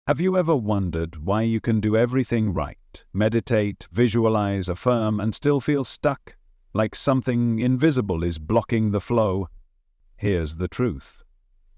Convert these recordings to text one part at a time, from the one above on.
Have you ever wondered why you can do everything right, meditate, visualize, affirm, and still feel stuck, like something invisible is blocking the flow? Here's the truth.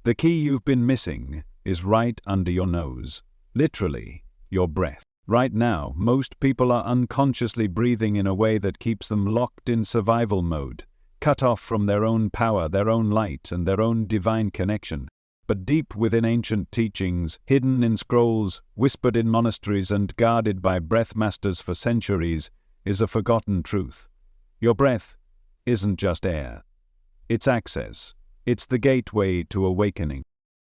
The key you've been missing is right under your nose, literally, your breath. Right now, most people are unconsciously breathing in a way that keeps them locked in survival mode, cut off from their own power, their own light, and their own divine connection. But deep within ancient teachings, hidden in scrolls, whispered in monasteries, and guarded by breath masters for centuries, is a forgotten truth. Your breath isn't just air. It's access. It's the gateway to awakening.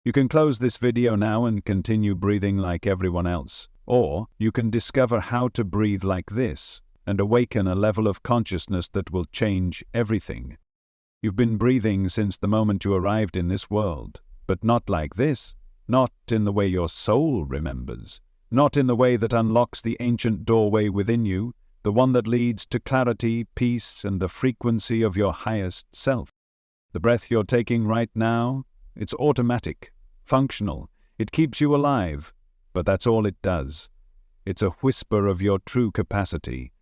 You can close this video now and continue breathing like everyone else. Or you can discover how to breathe like this and awaken a level of consciousness that will change everything. You've been breathing since the moment you arrived in this world. But not like this, not in the way your soul remembers, not in the way that unlocks the ancient doorway within you, the one that leads to clarity, peace, and the frequency of your highest self. The breath you're taking right now, it's automatic, functional, it keeps you alive, but that's all it does. It's a whisper of your true capacity,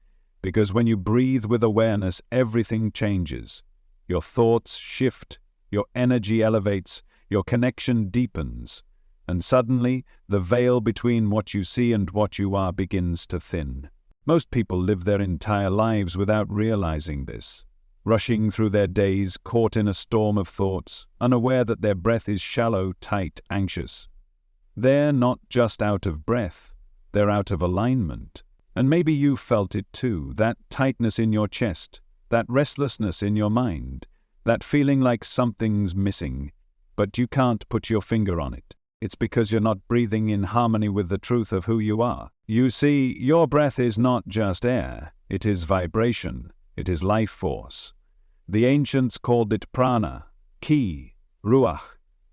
because when you breathe with awareness, everything changes. Your thoughts shift, your energy elevates, your connection deepens, and suddenly the veil between what you see and what you are begins to thin. Most people live their entire lives without realizing this, rushing through their days, caught in a storm of thoughts, unaware that their breath is shallow, tight, anxious. They're not just out of breath, they're out of alignment. And maybe you've felt it too, that tightness in your chest, that restlessness in your mind, that feeling like something's missing. But you can't put your finger on it. It's because you're not breathing in harmony with the truth of who you are. You see, your breath is not just air. It is vibration. It is life force. The ancients called it prana, ki, ruach,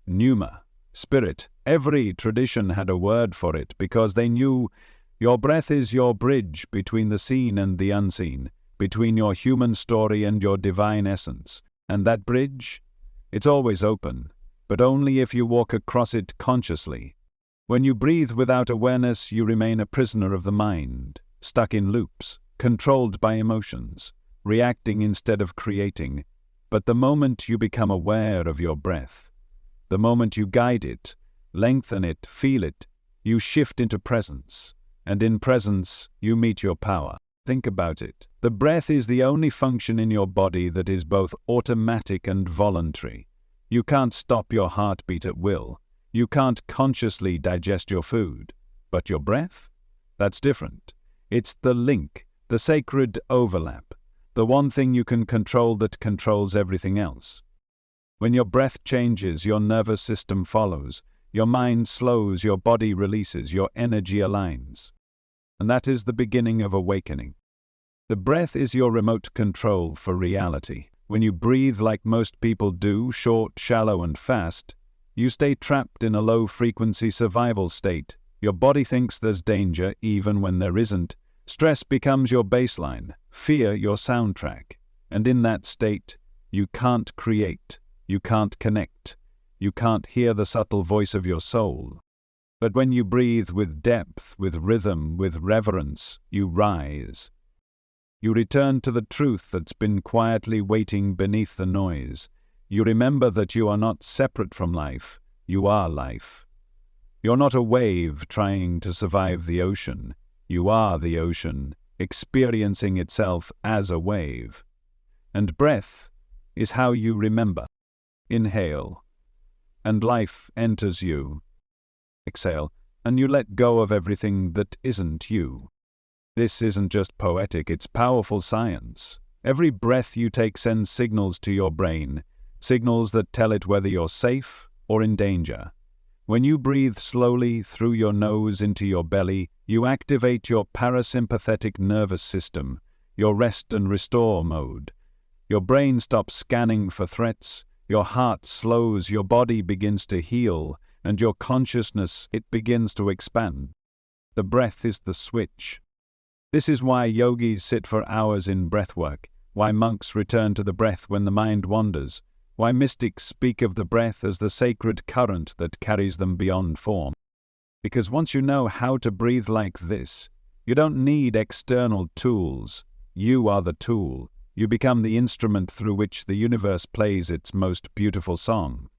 pneuma, spirit. Every tradition had a word for it because they knew your breath is your bridge between the seen and the unseen, between your human story and your divine essence. And that bridge, it's always open. But only if you walk across it consciously. When you breathe without awareness, you remain a prisoner of the mind, stuck in loops, controlled by emotions, reacting instead of creating. But the moment you become aware of your breath, the moment you guide it, lengthen it, feel it, you shift into presence. And in presence, you meet your power. Think about it. The breath is the only function in your body that is both automatic and voluntary. You can't stop your heartbeat at will. You can't consciously digest your food. But your breath? That's different. It's the link, the sacred overlap, the one thing you can control that controls everything else. When your breath changes, your nervous system follows, your mind slows, your body releases, your energy aligns. And that is the beginning of awakening. The breath is your remote control for reality. When you breathe like most people do, short, shallow, and fast, you stay trapped in a low-frequency survival state. Your body thinks there's danger even when there isn't. Stress becomes your baseline, fear your soundtrack. And in that state, you can't create, you can't connect, you can't hear the subtle voice of your soul. But when you breathe with depth, with rhythm, with reverence, you rise. You return to the truth that's been quietly waiting beneath the noise. You remember that you are not separate from life, you are life. You're not a wave trying to survive the ocean. You are the ocean, experiencing itself as a wave. And breath is how you remember. Inhale, and life enters you. Exhale, and you let go of everything that isn't you. This isn't just poetic, it's powerful science. Every breath you take sends signals to your brain, signals that tell it whether you're safe or in danger. When you breathe slowly through your nose into your belly, you activate your parasympathetic nervous system, your rest and restore mode. Your brain stops scanning for threats, your heart slows, your body begins to heal, and your consciousness, it begins to expand. The breath is the switch. This is why yogis sit for hours in breathwork, why monks return to the breath when the mind wanders, why mystics speak of the breath as the sacred current that carries them beyond form. Because once you know how to breathe like this, you don't need external tools. You are the tool. You become the instrument through which the universe plays its most beautiful song.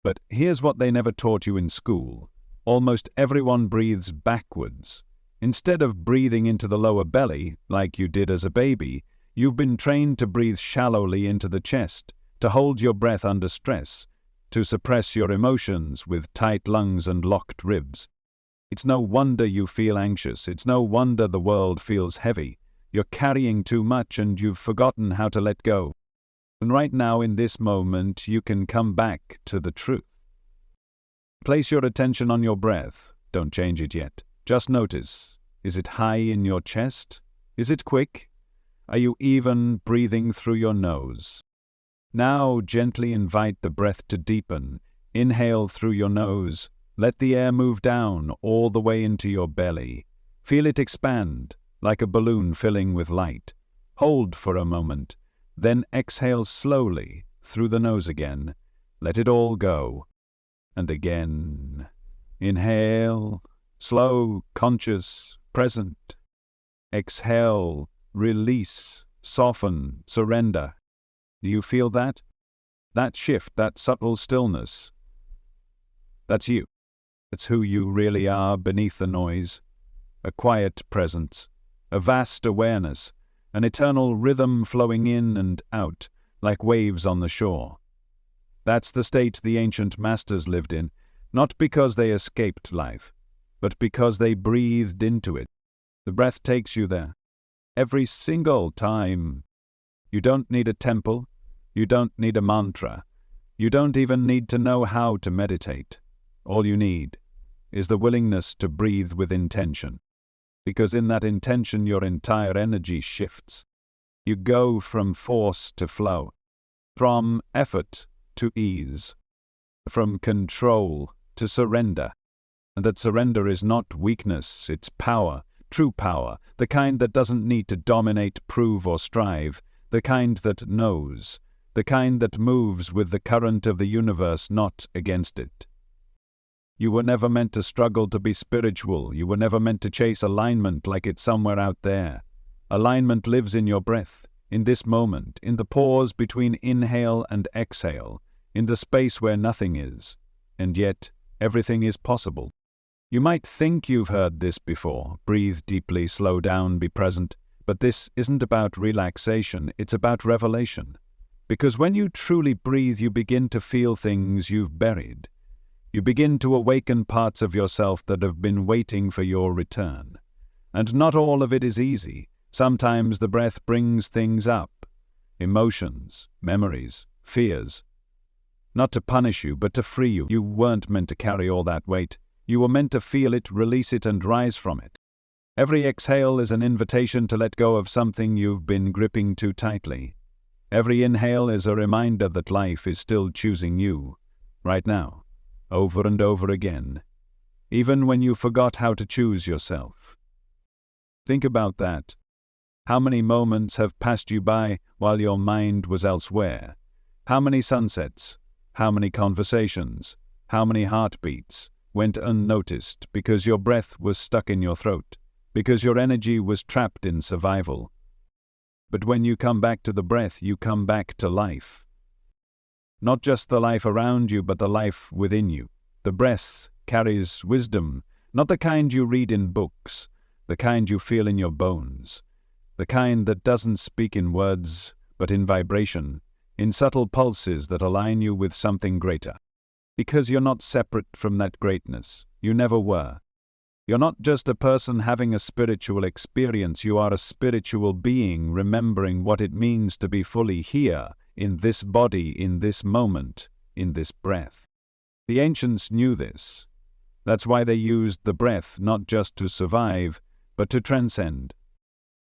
But here's what they never taught you in school. Almost everyone breathes backwards. Instead of breathing into the lower belly, like you did as a baby, you've been trained to breathe shallowly into the chest, to hold your breath under stress, to suppress your emotions with tight lungs and locked ribs. It's no wonder you feel anxious. It's no wonder the world feels heavy. You're carrying too much and you've forgotten how to let go. And right now, in this moment, you can come back to the truth. Place your attention on your breath. Don't change it yet. Just notice. Is it high in your chest? Is it quick? Are you even breathing through your nose? Now gently invite the breath to deepen. Inhale through your nose. Let the air move down all the way into your belly. Feel it expand, like a balloon filling with light. Hold for a moment. Then exhale slowly through the nose again. Let it all go. And again. Inhale, slow, conscious, present. Exhale, release, soften, surrender. Do you feel that? That shift, that subtle stillness. That's you. That's who you really are beneath the noise. A quiet presence, a vast awareness, an eternal rhythm flowing in and out, like waves on the shore. That's the state the ancient masters lived in, not because they escaped life, but because they breathed into it. The breath takes you there. Every single time. You don't need a temple. You don't need a mantra. You don't even need to know how to meditate. All you need is the willingness to breathe with intention. Because in that intention, your entire energy shifts. You go from force to flow, from effort to ease, from control to surrender. And that surrender is not weakness, it's power, true power, the kind that doesn't need to dominate, prove, or strive, the kind that knows, the kind that moves with the current of the universe, not against it. You were never meant to struggle to be spiritual. You were never meant to chase alignment like it's somewhere out there. Alignment lives in your breath, in this moment, in the pause between inhale and exhale, in the space where nothing is. And yet, everything is possible. You might think you've heard this before. Breathe deeply, slow down, be present. But this isn't about relaxation, it's about revelation. Because when you truly breathe, you begin to feel things you've buried. You begin to awaken parts of yourself that have been waiting for your return. And not all of it is easy. Sometimes the breath brings things up. Emotions, memories, fears. Not to punish you, but to free you. You weren't meant to carry all that weight. You were meant to feel it, release it, and rise from it. Every exhale is an invitation to let go of something you've been gripping too tightly. Every inhale is a reminder that life is still choosing you, right now. Over and over again, even when you forgot how to choose yourself. Think about that. How many moments have passed you by while your mind was elsewhere? How many sunsets? How many conversations? How many heartbeats went unnoticed because your breath was stuck in your throat, because your energy was trapped in survival? But when you come back to the breath, you come back to life. Not just the life around you, but the life within you. The breath carries wisdom, not the kind you read in books, the kind you feel in your bones, the kind that doesn't speak in words, but in vibration, in subtle pulses that align you with something greater. Because you're not separate from that greatness. You never were. You're not just a person having a spiritual experience, you are a spiritual being remembering what it means to be fully here, in this body, in this moment, in this breath. The ancients knew this. That's why they used the breath not just to survive, but to transcend.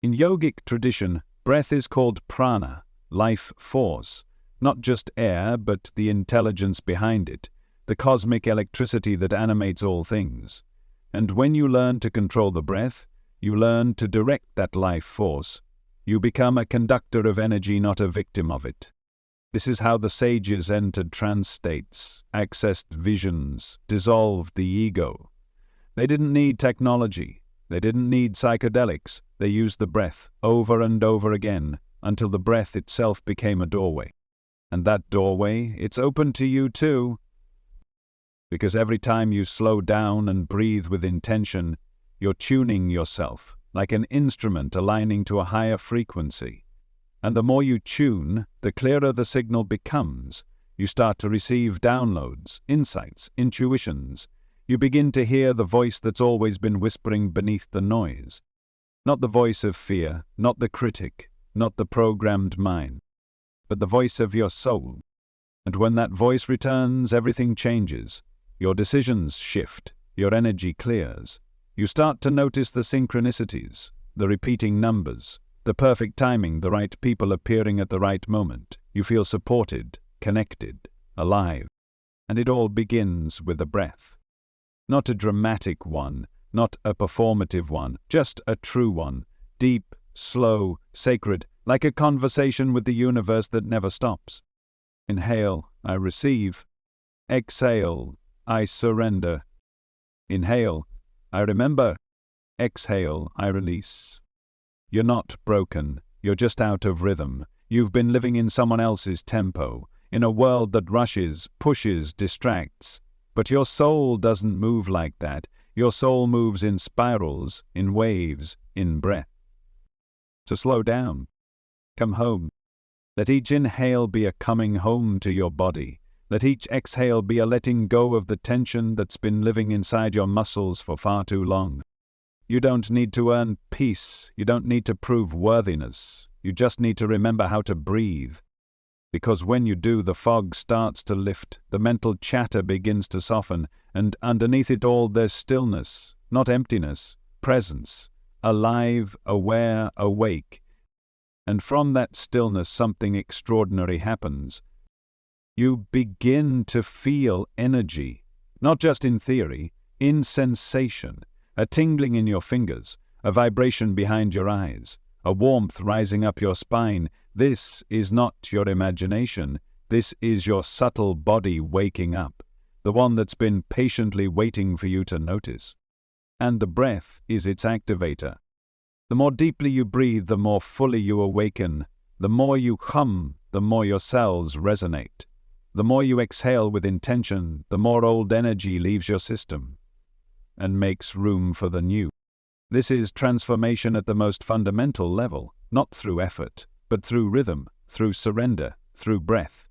In yogic tradition, breath is called prana, life force, not just air, but the intelligence behind it, the cosmic electricity that animates all things. And when you learn to control the breath, you learn to direct that life force. You become a conductor of energy, not a victim of it. This is how the sages entered trance states, accessed visions, dissolved the ego. They didn't need technology. They didn't need psychedelics. They used the breath over and over again until the breath itself became a doorway. And that doorway, it's open to you too. Because every time you slow down and breathe with intention, you're tuning yourself like an instrument aligning to a higher frequency. And the more you tune, the clearer the signal becomes. You start to receive downloads, insights, intuitions. You begin to hear the voice that's always been whispering beneath the noise. Not the voice of fear, not the critic, not the programmed mind, but the voice of your soul. And when that voice returns, everything changes. Your decisions shift, your energy clears. You start to notice the synchronicities, the repeating numbers, the perfect timing, the right people appearing at the right moment. You feel supported, connected, alive. And it all begins with a breath. Not a dramatic one, not a performative one, just a true one, deep, slow, sacred, like a conversation with the universe that never stops. Inhale, I receive. Exhale, I surrender. Inhale, I remember. Exhale, I release. You're not broken, you're just out of rhythm. You've been living in someone else's tempo, in a world that rushes, pushes, distracts. But your soul doesn't move like that. Your soul moves in spirals, in waves, in breath. So slow down. Come home. Let each inhale be a coming home to your body. Let each exhale be a letting go of the tension that's been living inside your muscles for far too long. You don't need to earn peace. You don't need to prove worthiness. You just need to remember how to breathe. Because when you do, the fog starts to lift, the mental chatter begins to soften, and underneath it all there's stillness, not emptiness, presence, alive, aware, awake. And from that stillness something extraordinary happens. You begin to feel energy, not just in theory, in sensation, a tingling in your fingers, a vibration behind your eyes, a warmth rising up your spine. This is not your imagination. This is your subtle body waking up, the one that's been patiently waiting for you to notice. And the breath is its activator. The more deeply you breathe, the more fully you awaken. The more you hum, the more your cells resonate. The more you exhale with intention, the more old energy leaves your system and makes room for the new. This is transformation at the most fundamental level, not through effort, but through rhythm, through surrender, through breath.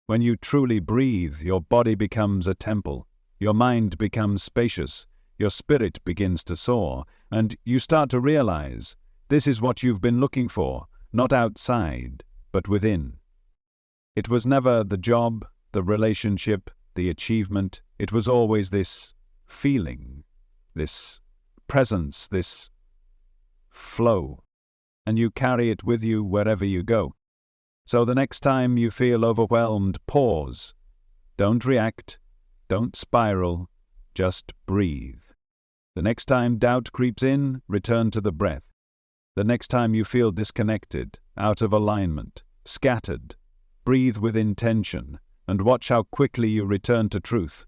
When you truly breathe, your body becomes a temple, your mind becomes spacious, your spirit begins to soar, and you start to realize this is what you've been looking for, not outside, but within. It was never the job, the relationship, the achievement. It was always this feeling, this presence, this flow. And you carry it with you wherever you go. So the next time you feel overwhelmed, pause. Don't react. Don't spiral. Just breathe. The next time doubt creeps in, return to the breath. The next time you feel disconnected, out of alignment, scattered, breathe with intention, and watch how quickly you return to truth.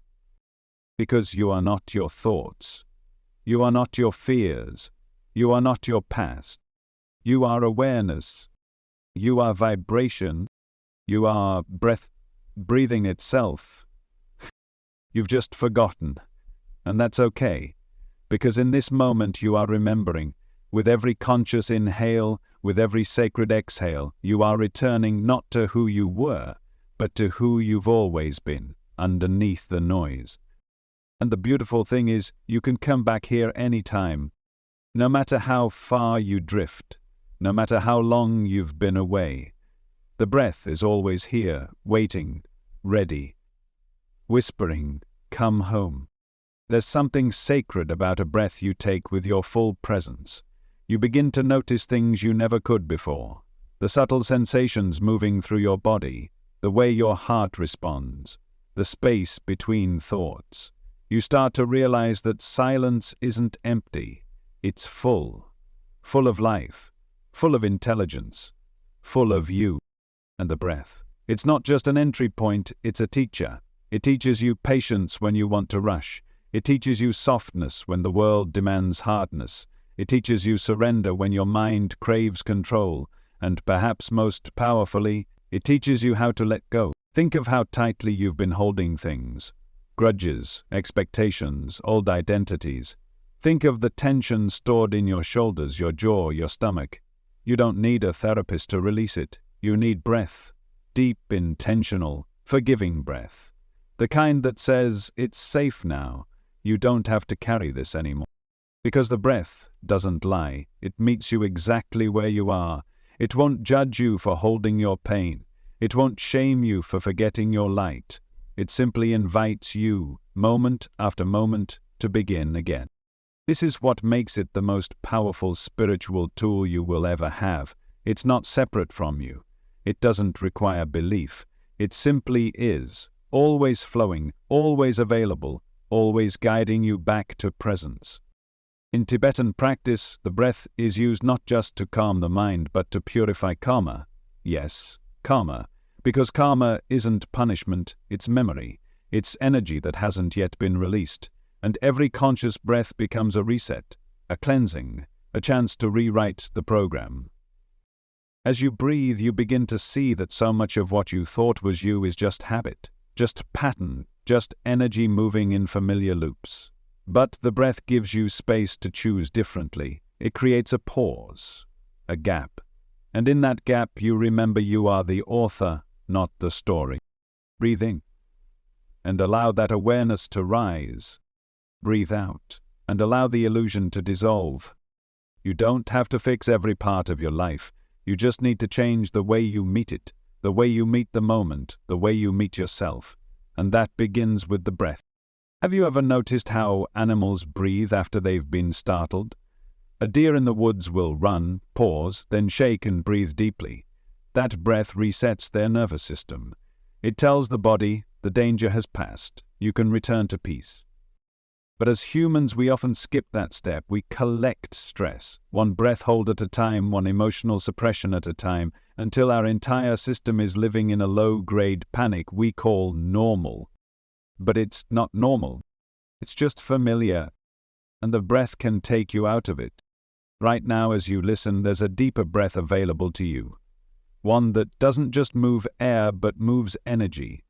Because you are not your thoughts. You are not your fears. You are not your past. You are awareness. You are vibration. You are breathing itself. You've just forgotten. And that's okay. Because in this moment you are remembering. With every conscious inhale, with every sacred exhale, you are returning not to who you were, but to who you've always been, underneath the noise. And the beautiful thing is, you can come back here anytime. No matter how far you drift, no matter how long you've been away, the breath is always here, waiting, ready, whispering, come home. There's something sacred about a breath you take with your full presence. You begin to notice things you never could before. The subtle sensations moving through your body, the way your heart responds, the space between thoughts. You start to realize that silence isn't empty. It's full of life, full of intelligence, full of you and the breath. It's not just an entry point, it's a teacher. It teaches you patience when you want to rush. It teaches you softness when the world demands hardness. It teaches you surrender when your mind craves control. And perhaps most powerfully, it teaches you how to let go. Think of how tightly you've been holding things. Grudges, expectations, old identities. Think of the tension stored in your shoulders, your jaw, your stomach. You don't need a therapist to release it. You need breath. Deep, intentional, forgiving breath. The kind that says, it's safe now. You don't have to carry this anymore. Because the breath doesn't lie. It meets you exactly where you are. It won't judge you for holding your pain. It won't shame you for forgetting your light. It simply invites you, moment after moment, to begin again. This is what makes it the most powerful spiritual tool you will ever have. It's not separate from you. It doesn't require belief. It simply is, always flowing, always available, always guiding you back to presence. In Tibetan practice, the breath is used not just to calm the mind, but to purify karma. Yes, karma. Because karma isn't punishment, it's memory. It's energy that hasn't yet been released. And every conscious breath becomes a reset, a cleansing, a chance to rewrite the program. As you breathe, you begin to see that so much of what you thought was you is just habit, just pattern, just energy moving in familiar loops. But the breath gives you space to choose differently. It creates a pause, a gap. And in that gap, you remember you are the author, not the story. Breathe in and allow that awareness to rise. Breathe out and allow the illusion to dissolve. You don't have to fix every part of your life. You just need to change the way you meet it, the way you meet the moment, the way you meet yourself. And that begins with the breath. Have you ever noticed how animals breathe after they've been startled? A deer in the woods will run, pause, then shake and breathe deeply. That breath resets their nervous system. It tells the body, the danger has passed. You can return to peace. But as humans, we often skip that step. We collect stress, one breath hold at a time, one emotional suppression at a time, until our entire system is living in a low-grade panic we call normal. But it's not normal. It's just familiar, and the breath can take you out of it. Right now, as you listen, there's a deeper breath available to you. One that doesn't just move air, but moves energy.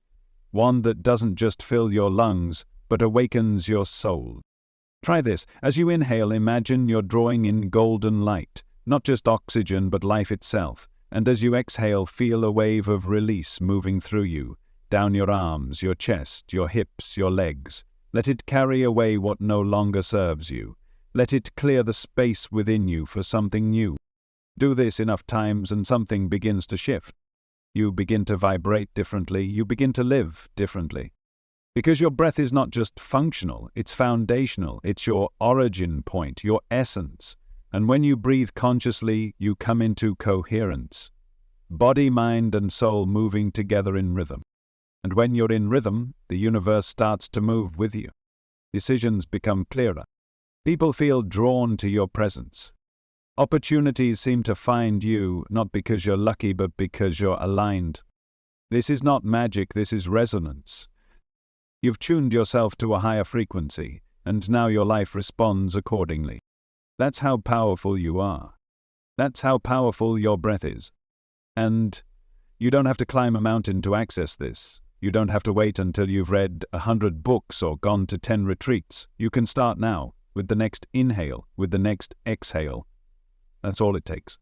One that doesn't just fill your lungs, but awakens your soul. Try this. As you inhale, imagine you're drawing in golden light, not just oxygen, but life itself. And as you exhale, feel a wave of release moving through you, down your arms, your chest, your hips, your legs. Let it carry away what no longer serves you. Let it clear the space within you for something new. Do this enough times and something begins to shift. You begin to vibrate differently. You begin to live differently. Because your breath is not just functional, it's foundational. It's your origin point, your essence. And when you breathe consciously, you come into coherence. Body, mind, and soul moving together in rhythm. And when you're in rhythm, the universe starts to move with you. Decisions become clearer. People feel drawn to your presence. Opportunities seem to find you, not because you're lucky, but because you're aligned. This is not magic, this is resonance. You've tuned yourself to a higher frequency, and now your life responds accordingly. That's how powerful you are. That's how powerful your breath is. And you don't have to climb a mountain to access this. You don't have to wait until you've read 100 books or gone to 10 retreats. You can start now, with the next inhale, with the next exhale. That's all it takes.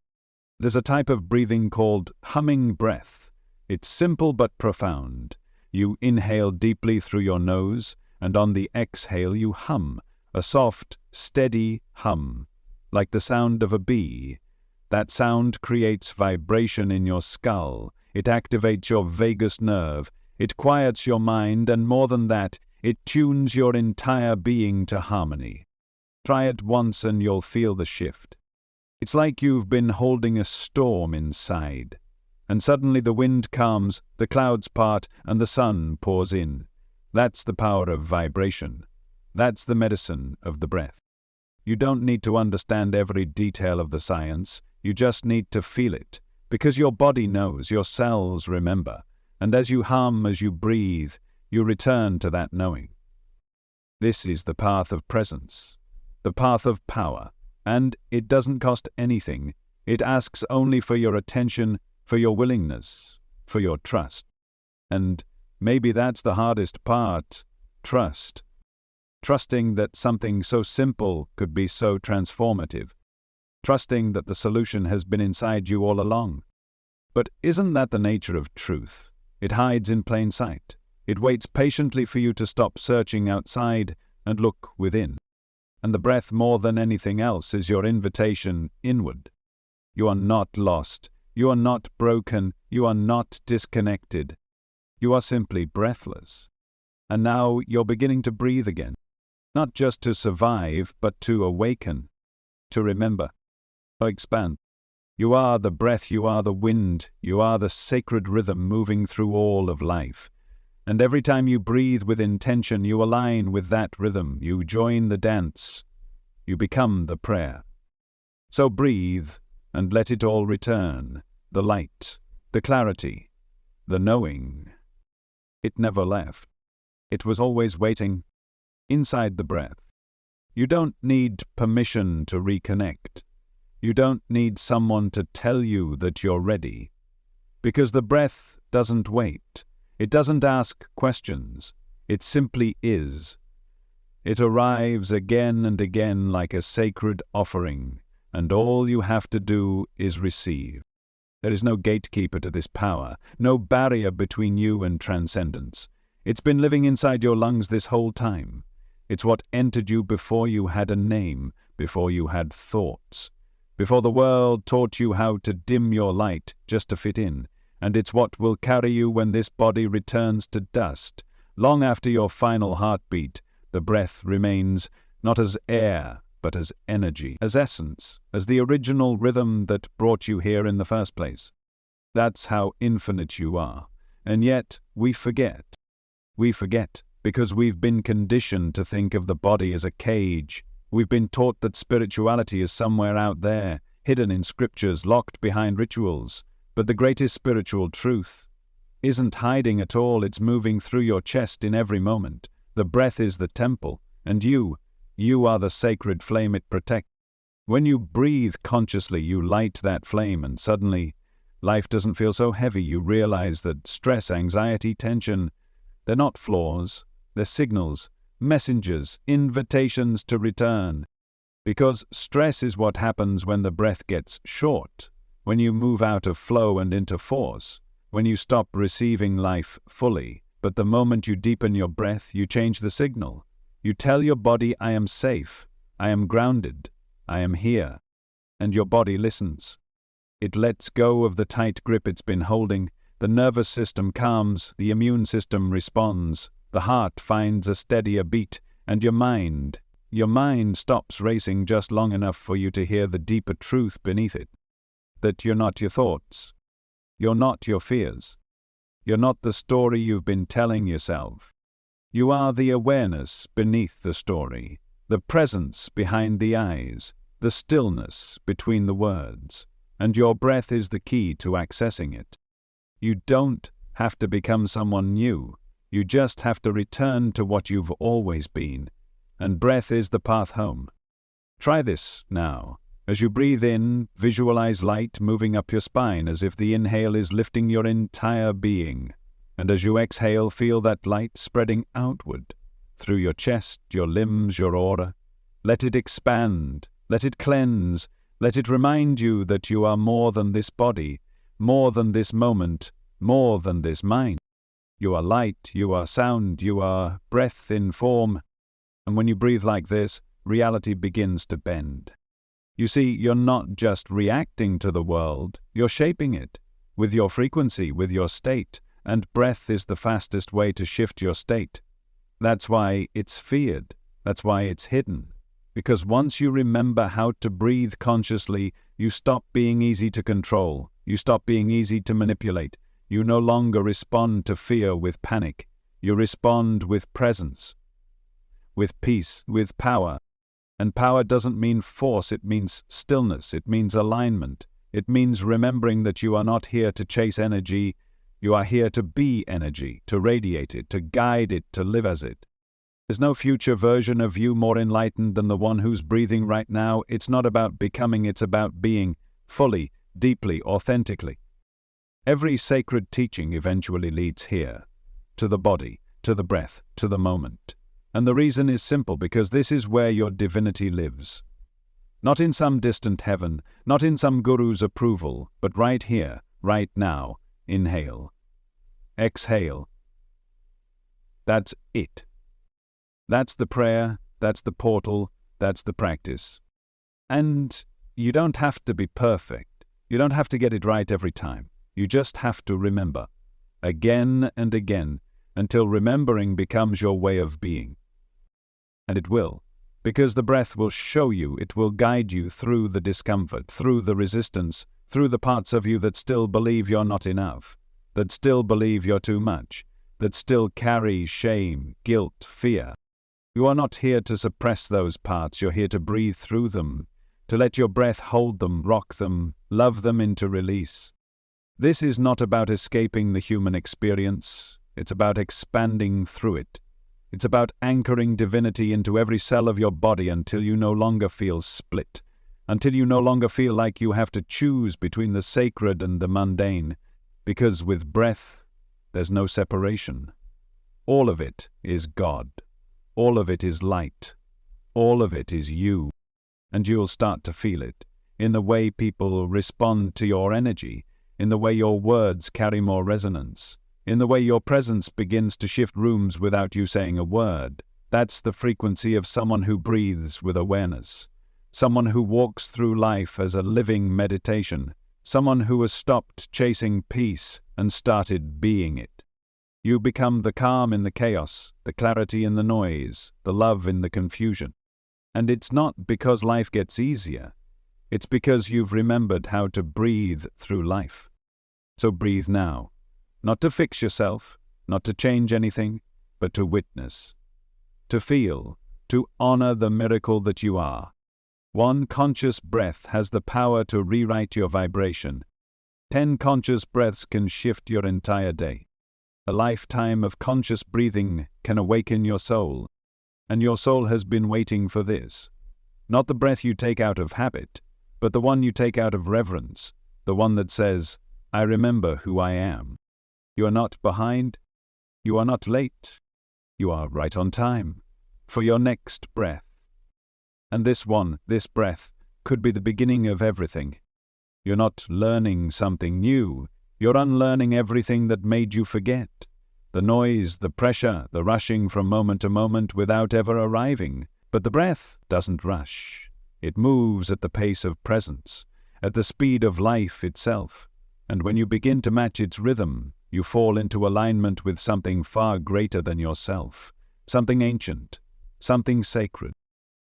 There's a type of breathing called humming breath. It's simple but profound. You inhale deeply through your nose, and on the exhale you hum, a soft, steady hum, like the sound of a bee. That sound creates vibration in your skull. It activates your vagus nerve. It quiets your mind, and more than that, it tunes your entire being to harmony. Try it once and you'll feel the shift. It's like you've been holding a storm inside. And suddenly the wind calms, the clouds part, and the sun pours in. That's the power of vibration. That's the medicine of the breath. You don't need to understand every detail of the science. You just need to feel it. Because your body knows, your cells remember. And as you hum, as you breathe, you return to that knowing. This is the path of presence, the path of power, and it doesn't cost anything. It asks only for your attention, for your willingness, for your trust. And maybe that's the hardest part, trust. Trusting that something so simple could be so transformative. Trusting that the solution has been inside you all along. But isn't that the nature of truth? It hides in plain sight. It waits patiently for you to stop searching outside and look within. And the breath, more than anything else, is your invitation inward. You are not lost. You are not broken. You are not disconnected. You are simply breathless. And now you're beginning to breathe again. Not just to survive, but to awaken, to remember, to expand. You are the breath, you are the wind, you are the sacred rhythm moving through all of life. And every time you breathe with intention, you align with that rhythm, you join the dance, you become the prayer. So breathe and let it all return, the light, the clarity, the knowing. It never left. It was always waiting. Inside the breath. You don't need permission to reconnect. You don't need someone to tell you that you're ready. Because the breath doesn't wait. It doesn't ask questions. It simply is. It arrives again and again like a sacred offering, and all you have to do is receive. There is no gatekeeper to this power, no barrier between you and transcendence. It's been living inside your lungs this whole time. It's what entered you before you had a name, before you had thoughts, before the world taught you how to dim your light just to fit in, and it's what will carry you when this body returns to dust. Long after your final heartbeat, the breath remains not as air, but as energy, as essence, as the original rhythm that brought you here in the first place. That's how infinite you are, and yet we forget. We forget. Because we've been conditioned to think of the body as a cage. We've been taught that spirituality is somewhere out there, hidden in scriptures, locked behind rituals. But the greatest spiritual truth isn't hiding at all, it's moving through your chest in every moment. The breath is the temple, and you are the sacred flame it protects. When you breathe consciously, you light that flame, and suddenly, life doesn't feel so heavy. You realize that stress, anxiety, tension, they're not flaws. They're signals, messengers, invitations to return. Because stress is what happens when the breath gets short, when you move out of flow and into force, when you stop receiving life fully. But the moment you deepen your breath, you change the signal. You tell your body, I am safe, I am grounded, I am here. And your body listens. It lets go of the tight grip it's been holding. The nervous system calms, the immune system responds. The heart finds a steadier beat, and your mind stops racing just long enough for you to hear the deeper truth beneath it. That you're not your thoughts. You're not your fears. You're not the story you've been telling yourself. You are the awareness beneath the story, the presence behind the eyes, the stillness between the words, and your breath is the key to accessing it. You don't have to become someone new. You just have to return to what you've always been, and breath is the path home. Try this now. As you breathe in, visualize light moving up your spine as if the inhale is lifting your entire being, and as you exhale, feel that light spreading outward, through your chest, your limbs, your aura. Let it expand, let it cleanse, let it remind you that you are more than this body, more than this moment, more than this mind. You are light, you are sound, you are breath in form. And when you breathe like this, reality begins to bend. You see, you're not just reacting to the world, you're shaping it, with your frequency, with your state, and breath is the fastest way to shift your state. That's why it's feared, that's why it's hidden. Because once you remember how to breathe consciously, you stop being easy to control, you stop being easy to manipulate. You no longer respond to fear with panic. You respond with presence, with peace, with power. And power doesn't mean force, it means stillness, it means alignment. It means remembering that you are not here to chase energy, you are here to be energy, to radiate it, to guide it, to live as it. There's no future version of you more enlightened than the one who's breathing right now. It's not about becoming, it's about being, fully, deeply, authentically. Every sacred teaching eventually leads here, to the body, to the breath, to the moment. And the reason is simple, because this is where your divinity lives. Not in some distant heaven, not in some guru's approval, but right here, right now. Inhale. Exhale. That's it. That's the prayer, that's the portal, that's the practice. And you don't have to be perfect. You don't have to get it right every time. You just have to remember, again and again, until remembering becomes your way of being. And it will, because the breath will show you, it will guide you through the discomfort, through the resistance, through the parts of you that still believe you're not enough, that still believe you're too much, that still carry shame, guilt, fear. You are not here to suppress those parts, you're here to breathe through them, to let your breath hold them, rock them, love them into release. This is not about escaping the human experience, it's about expanding through it. It's about anchoring divinity into every cell of your body until you no longer feel split, until you no longer feel like you have to choose between the sacred and the mundane, because with breath, there's no separation. All of it is God. All of it is light. All of it is you. And you'll start to feel it in the way people respond to your energy, in the way your words carry more resonance, in the way your presence begins to shift rooms without you saying a word. That's the frequency of someone who breathes with awareness, someone who walks through life as a living meditation, someone who has stopped chasing peace and started being it. You become the calm in the chaos, the clarity in the noise, the love in the confusion. And it's not because life gets easier. It's because you've remembered how to breathe through life. So breathe now, not to fix yourself, not to change anything, but to witness, to feel, to honor the miracle that you are. One conscious breath has the power to rewrite your vibration. 10 conscious breaths can shift your entire day. A lifetime of conscious breathing can awaken your soul. And your soul has been waiting for this. Not the breath you take out of habit, but the one you take out of reverence, the one that says, I remember who I am. You are not behind. You are not late. You are right on time for your next breath. And this breath, could be the beginning of everything. You're not learning something new. You're unlearning everything that made you forget. The noise, the pressure, the rushing from moment to moment without ever arriving. But the breath doesn't rush. It moves at the pace of presence, at the speed of life itself. And when you begin to match its rhythm, you fall into alignment with something far greater than yourself, something ancient, something sacred.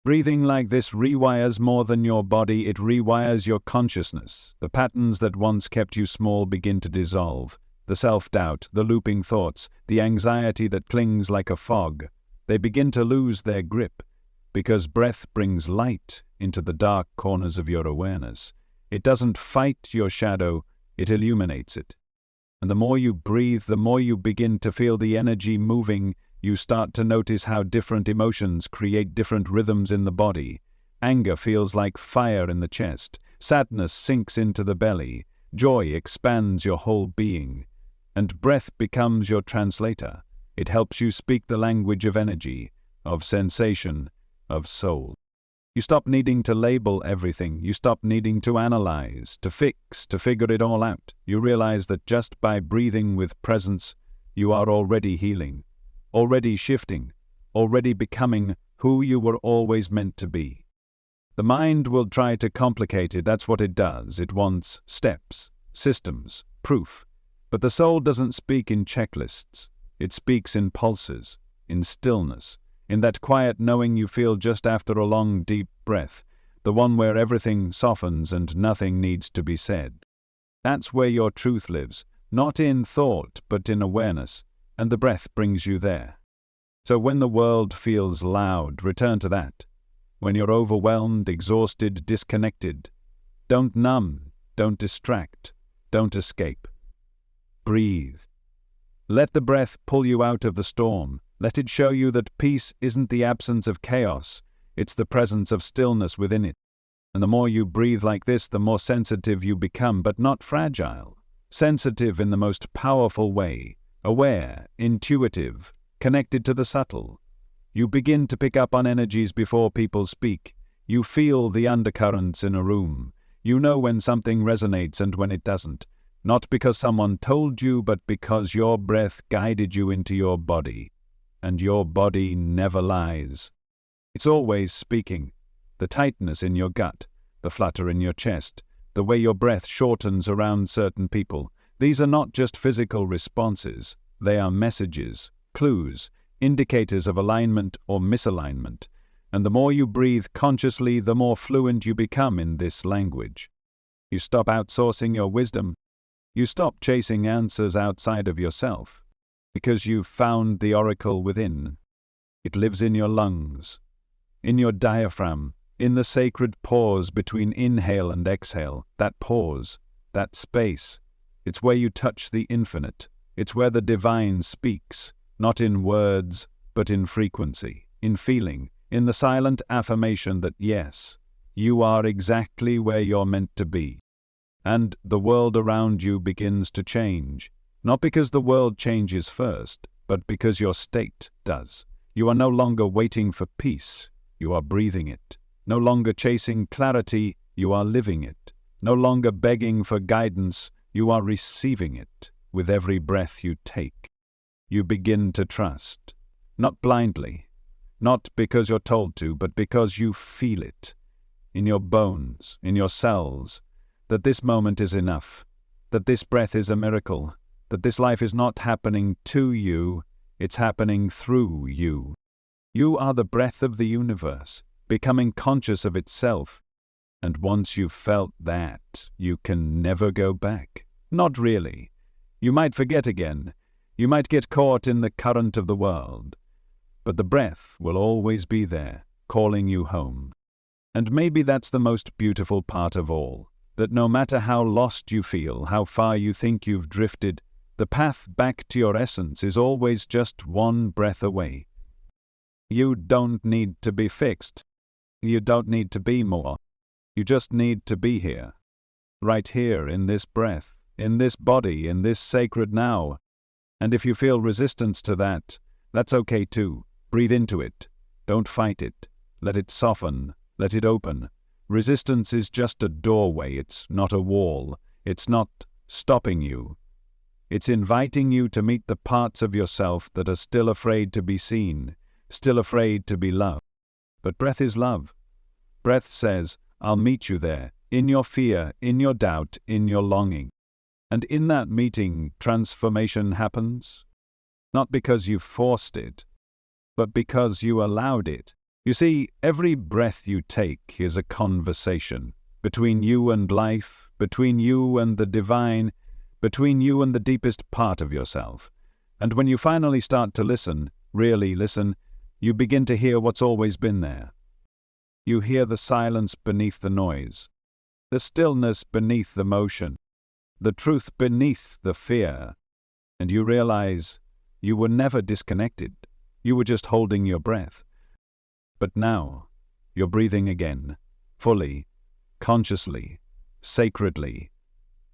Breathing like this rewires more than your body, it rewires your consciousness. The patterns that once kept you small begin to dissolve. The self-doubt, the looping thoughts, the anxiety that clings like a fog, they begin to lose their grip, because breath brings light into the dark corners of your awareness. It doesn't fight your shadow, it illuminates it. And the more you breathe, the more you begin to feel the energy moving. You start to notice how different emotions create different rhythms in the body. Anger feels like fire in the chest. Sadness sinks into the belly. Joy expands your whole being. And breath becomes your translator. It helps you speak the language of energy, of sensation, of soul. You stop needing to label everything. You stop needing to analyze, to fix, to figure it all out. You realize that just by breathing with presence, you are already healing, already shifting, already becoming who you were always meant to be. The mind will try to complicate it. That's what it does. It wants steps, systems, proof. But the soul doesn't speak in checklists. It speaks in pulses, in stillness, in that quiet knowing you feel just after a long, deep breath, the one where everything softens and nothing needs to be said. That's where your truth lives, not in thought, but in awareness, and the breath brings you there. So when the world feels loud, return to that. When you're overwhelmed, exhausted, disconnected, don't numb, don't distract, don't escape. Breathe. Let the breath pull you out of the storm. Let it show you that peace isn't the absence of chaos, it's the presence of stillness within it. And the more you breathe like this, the more sensitive you become, but not fragile. Sensitive in the most powerful way, aware, intuitive, connected to the subtle. You begin to pick up on energies before people speak. You feel the undercurrents in a room. You know when something resonates and when it doesn't. Not because someone told you, but because your breath guided you into your body. And your body never lies. It's always speaking. The tightness in your gut, the flutter in your chest, the way your breath shortens around certain people. These are not just physical responses. They are messages, clues, indicators of alignment or misalignment. And the more you breathe consciously, the more fluent you become in this language. You stop outsourcing your wisdom. You stop chasing answers outside of yourself, because you've found the oracle within. It lives in your lungs, in your diaphragm, in the sacred pause between inhale and exhale. That pause, that space, it's where you touch the infinite. It's where the divine speaks, not in words, but in frequency, in feeling, in the silent affirmation that yes, you are exactly where you're meant to be. And the world around you begins to change, not because the world changes first, but because your state does. You are no longer waiting for peace, you are breathing it. No longer chasing clarity, you are living it. No longer begging for guidance, you are receiving it. With every breath you take, you begin to trust, not blindly, not because you're told to, but because you feel it, in your bones, in your cells, that this moment is enough, that this breath is a miracle, that this life is not happening to you, it's happening through you. You are the breath of the universe, becoming conscious of itself. And once you've felt that, you can never go back. Not really. You might forget again. You might get caught in the current of the world. But the breath will always be there, calling you home. And maybe that's the most beautiful part of all, that no matter how lost you feel, how far you think you've drifted, the path back to your essence is always just one breath away. You don't need to be fixed. You don't need to be more. You just need to be here. Right here in this breath, in this body, in this sacred now. And if you feel resistance to that, that's okay too. Breathe into it. Don't fight it. Let it soften. Let it open. Resistance is just a doorway. It's not a wall. It's not stopping you. It's inviting you to meet the parts of yourself that are still afraid to be seen, still afraid to be loved. But breath is love. Breath says, I'll meet you there, in your fear, in your doubt, in your longing. And in that meeting, transformation happens. Not because you forced it, but because you allowed it. You see, every breath you take is a conversation between you and life, between you and the divine, between you and the deepest part of yourself. And when you finally start to listen, really listen, you begin to hear what's always been there. You hear the silence beneath the noise, the stillness beneath the motion, the truth beneath the fear. And you realize you were never disconnected. You were just holding your breath. But now, you're breathing again, fully, consciously, sacredly.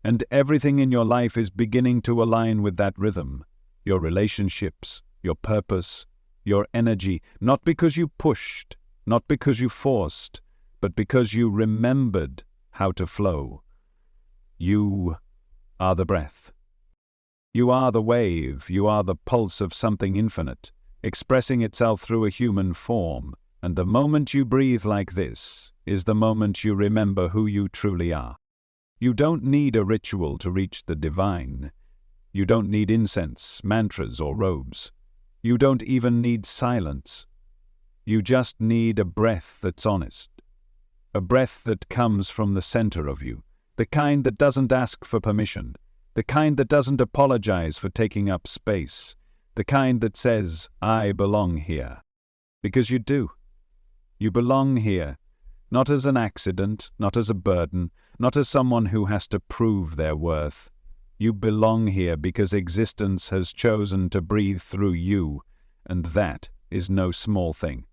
And everything in your life is beginning to align with that rhythm. Your relationships, your purpose, your energy, not because you pushed, not because you forced, but because you remembered how to flow. You are the breath. You are the wave, you are the pulse of something infinite, expressing itself through a human form. And the moment you breathe like this is the moment you remember who you truly are. You don't need a ritual to reach the divine. You don't need incense, mantras, or robes. You don't even need silence. You just need a breath that's honest. A breath that comes from the center of you. The kind that doesn't ask for permission. The kind that doesn't apologize for taking up space. The kind that says, I belong here. Because you do. You belong here. Not as an accident, not as a burden, not as someone who has to prove their worth. You belong here because existence has chosen to breathe through you, and that is no small thing.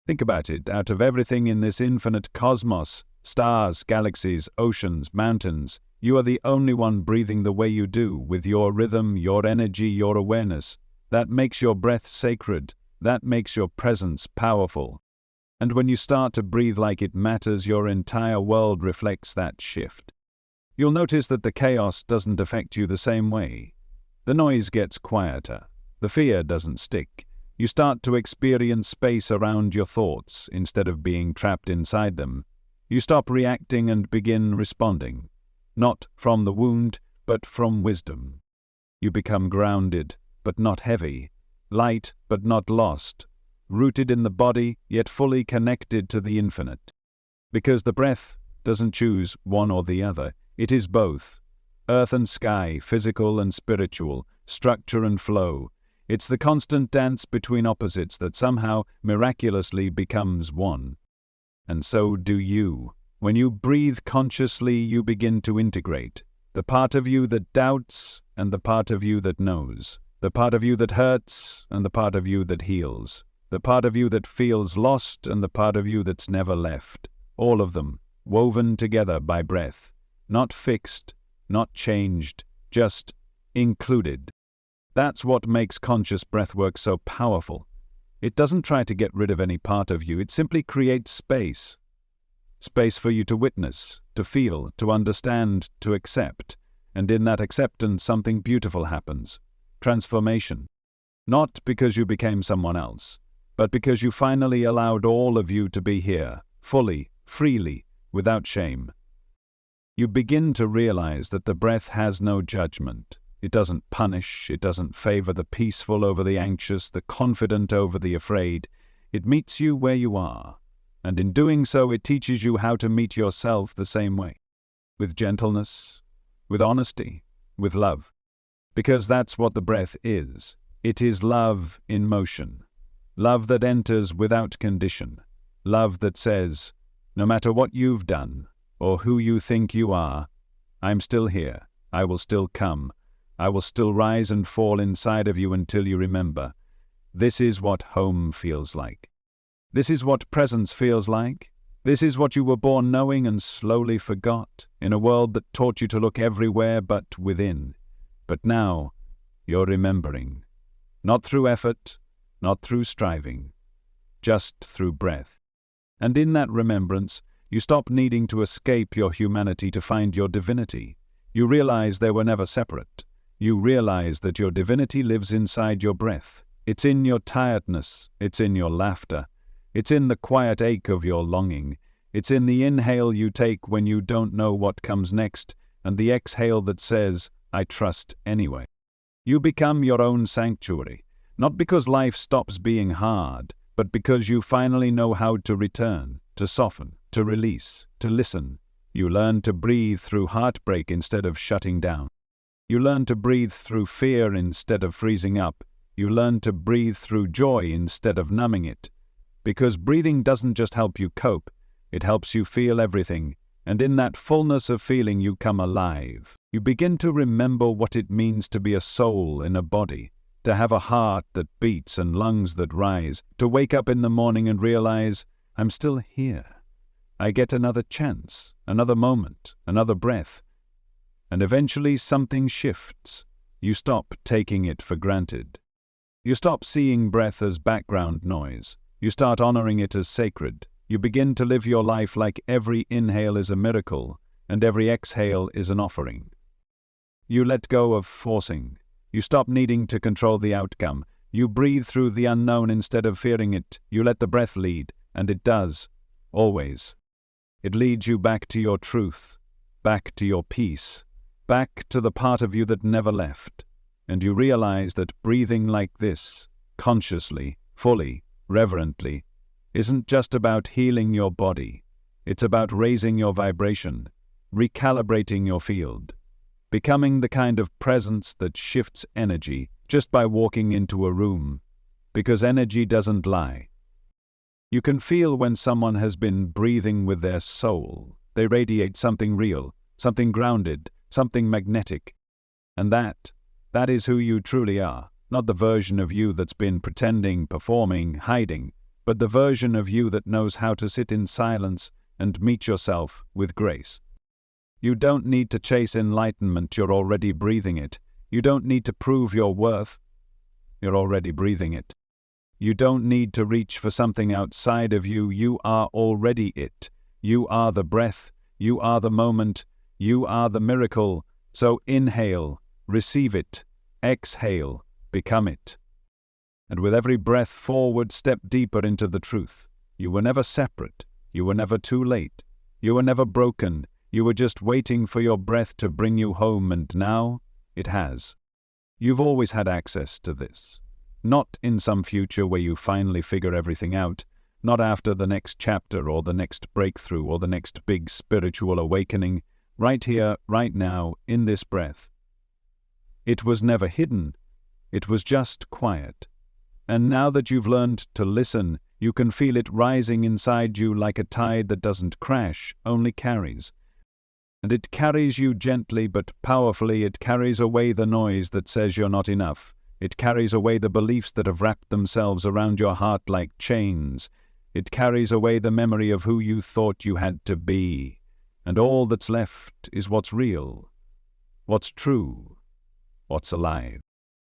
Think about it. Out of everything in this infinite cosmos, stars, galaxies, oceans, mountains, you are the only one breathing the way you do, with your rhythm, your energy, your awareness. That makes your breath sacred. That makes your presence powerful. And when you start to breathe like it matters, your entire world reflects that shift. You'll notice that the chaos doesn't affect you the same way. The noise gets quieter. The fear doesn't stick. You start to experience space around your thoughts instead of being trapped inside them. You stop reacting and begin responding. Not from the wound, but from wisdom. You become grounded, but not heavy. Light, but not lost. Rooted in the body, yet fully connected to the infinite. Because the breath doesn't choose one or the other. It is both. Earth and sky, physical and spiritual, structure and flow. It's the constant dance between opposites that somehow, miraculously, becomes one. And so do you. When you breathe consciously, you begin to integrate. The part of you that doubts and the part of you that knows. The part of you that hurts and the part of you that heals. The part of you that feels lost and the part of you that's never left. All of them, woven together by breath. Not fixed, not changed, just included. That's what makes conscious breathwork so powerful. It doesn't try to get rid of any part of you, it simply creates space. Space for you to witness, to feel, to understand, to accept. And in that acceptance, something beautiful happens. Transformation. Not because you became someone else, but because you finally allowed all of you to be here, fully, freely, without shame. You begin to realize that the breath has no judgment. It doesn't punish, it doesn't favor the peaceful over the anxious, the confident over the afraid. It meets you where you are, and in doing so it teaches you how to meet yourself the same way. With gentleness, with honesty, with love. Because that's what the breath is. It is love in motion. Love that enters without condition. Love that says, no matter what you've done, or who you think you are, I'm still here. I will still come. I will still rise and fall inside of you until you remember. This is what home feels like. This is what presence feels like. This is what you were born knowing and slowly forgot, in a world that taught you to look everywhere but within. But now, you're remembering. Not through effort, not through striving, just through breath. And in that remembrance, you stop needing to escape your humanity to find your divinity. You realize they were never separate. You realize that your divinity lives inside your breath. It's in your tiredness. It's in your laughter. It's in the quiet ache of your longing. It's in the inhale you take when you don't know what comes next, and the exhale that says, I trust anyway. You become your own sanctuary, not because life stops being hard, but because you finally know how to return, to soften, to release, to listen. You learn to breathe through heartbreak instead of shutting down. You learn to breathe through fear instead of freezing up. You learn to breathe through joy instead of numbing it. Because breathing doesn't just help you cope, it helps you feel everything. And in that fullness of feeling you come alive. You begin to remember what it means to be a soul in a body, to have a heart that beats and lungs that rise, to wake up in the morning and realize, I'm still here. I get another chance, another moment, another breath. And eventually something shifts. You stop taking it for granted. You stop seeing breath as background noise. You start honoring it as sacred. You begin to live your life like every inhale is a miracle, and every exhale is an offering. You let go of forcing. You stop needing to control the outcome. You breathe through the unknown instead of fearing it. You let the breath lead, and it does, always. It leads you back to your truth, back to your peace, back to the part of you that never left. And you realize that breathing like this, consciously, fully, reverently, isn't just about healing your body. It's about raising your vibration, recalibrating your field, becoming the kind of presence that shifts energy just by walking into a room, because energy doesn't lie. You can feel when someone has been breathing with their soul. They radiate something real, something grounded, something magnetic. And that is who you truly are. Not the version of you that's been pretending, performing, hiding, but the version of you that knows how to sit in silence and meet yourself with grace. You don't need to chase enlightenment, you're already breathing it. You don't need to prove your worth, you're already breathing it. You don't need to reach for something outside of you, you are already it. You are the breath, you are the moment, you are the miracle. So inhale, receive it, exhale, become it. And with every breath forward, step deeper into the truth. You were never separate, you were never too late, you were never broken, you were just waiting for your breath to bring you home, and now it has. You've always had access to this. Not in some future where you finally figure everything out, not after the next chapter or the next breakthrough or the next big spiritual awakening, right here, right now, in this breath. It was never hidden, it was just quiet. And now that you've learned to listen, you can feel it rising inside you like a tide that doesn't crash, only carries. And it carries you gently but powerfully. It carries away the noise that says you're not enough. It carries away the beliefs that have wrapped themselves around your heart like chains. It carries away the memory of who you thought you had to be. And all that's left is what's real, what's true, what's alive.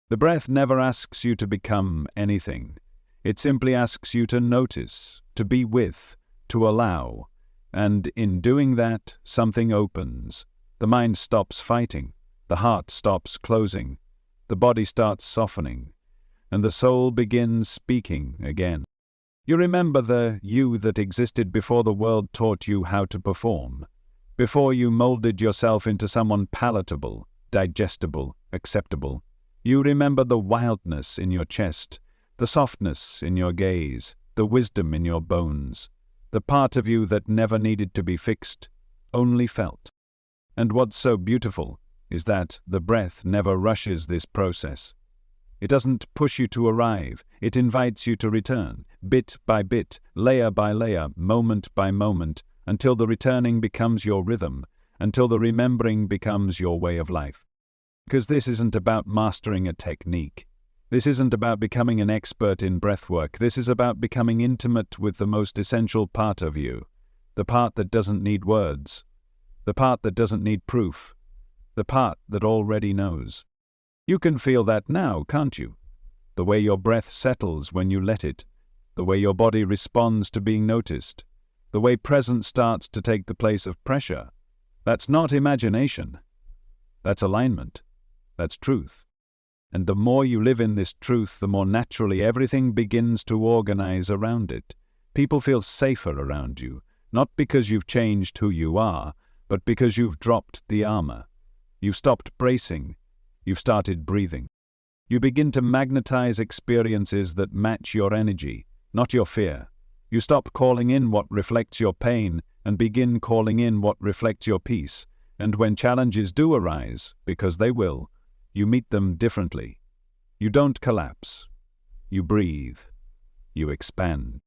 The breath never asks you to become anything. It simply asks you to notice, to be with, to allow. And in doing that, something opens. The mind stops fighting, the heart stops closing, the body starts softening, and the soul begins speaking again. You remember the you that existed before the world taught you how to perform, before you molded yourself into someone palatable, digestible, acceptable. You remember the wildness in your chest, the softness in your gaze, the wisdom in your bones, the part of you that never needed to be fixed, only felt. And what's so beautiful is that the breath never rushes this process. It doesn't push you to arrive, it invites you to return, bit by bit, layer by layer, moment by moment, until the returning becomes your rhythm, until the remembering becomes your way of life. Because this isn't about mastering a technique. This isn't about becoming an expert in breathwork. This is about becoming intimate with the most essential part of you, the part that doesn't need words, the part that doesn't need proof, the part that already knows. You can feel that now, can't you? The way your breath settles when you let it, the way your body responds to being noticed, the way presence starts to take the place of pressure. That's not imagination. That's alignment. That's truth. And the more you live in this truth, the more naturally everything begins to organize around it. People feel safer around you, not because you've changed who you are, but because you've dropped the armor. You've stopped bracing. You've started breathing. You begin to magnetize experiences that match your energy, not your fear. You stop calling in what reflects your pain and begin calling in what reflects your peace. And when challenges do arise, because they will, you meet them differently. You don't collapse. You breathe. You expand.